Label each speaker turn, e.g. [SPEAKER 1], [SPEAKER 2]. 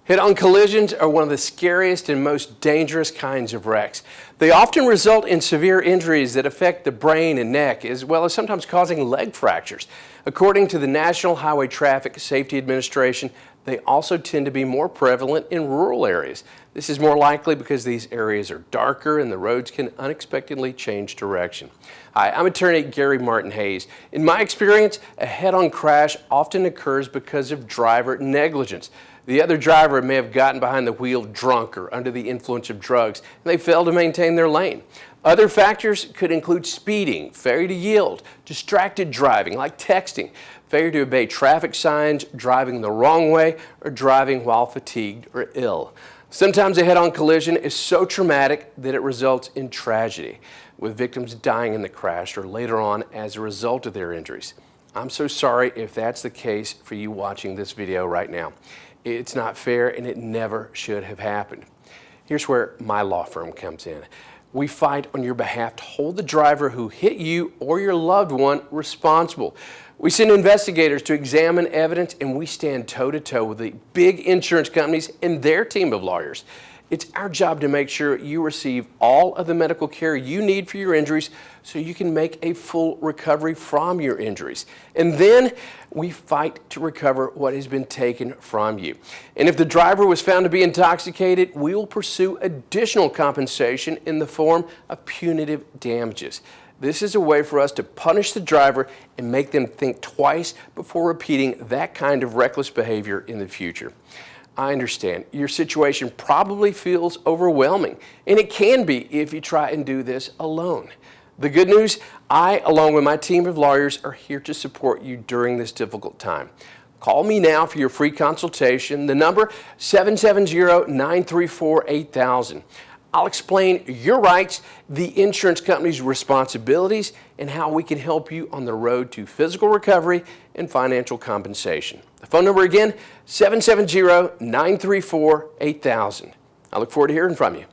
[SPEAKER 1] Head-on collisions are one of the scariest and most dangerous kinds of wrecks. They often result in severe injuries that affect the brain and neck, as well as sometimes causing leg fractures. According to the National Highway Traffic Safety Administration, they also tend to be more prevalent in rural areas. This is more likely because these areas are darker and the roads can unexpectedly change direction. Hi, I'm attorney Gary Martin Hayes. In my experience, a head-on crash often occurs because of driver negligence. The other driver may have gotten behind the wheel drunk or under the influence of drugs, and they failed to maintain their lane. Other factors could include speeding, failure to yield, distracted driving like texting, failure to obey traffic signs, driving the wrong way, or driving while fatigued or ill. Sometimes a head-on collision is so traumatic that it results in tragedy, with victims dying in the crash or later on as a result of their injuries. I'm so sorry if that's the case for you watching this video right now. It's not fair and it never should have happened. Here's where my law firm comes in. We fight on your behalf to hold the driver who hit you or your loved one responsible. We send investigators to examine evidence, and we stand toe-to-toe with the big insurance companies and their team of lawyers. It's our job to make sure you receive all of the medical care you need for your injuries so you can make a full recovery from your injuries. And then we fight to recover what has been taken from you. And if the driver was found to be intoxicated, we will pursue additional compensation in the form of punitive damages. This is a way for us to punish the driver and make them think twice before repeating that kind of reckless behavior in the future. I understand your situation probably feels overwhelming, and it can be if you try and do this alone. The good news, I, along with my team of lawyers, are here to support you during this difficult time. Call me now for your free consultation. The number 770-934-8000. I'll explain your rights, the insurance company's responsibilities, and how we can help you on the road to physical recovery and financial compensation. The phone number again, 770-934-8000. I look forward to hearing from you.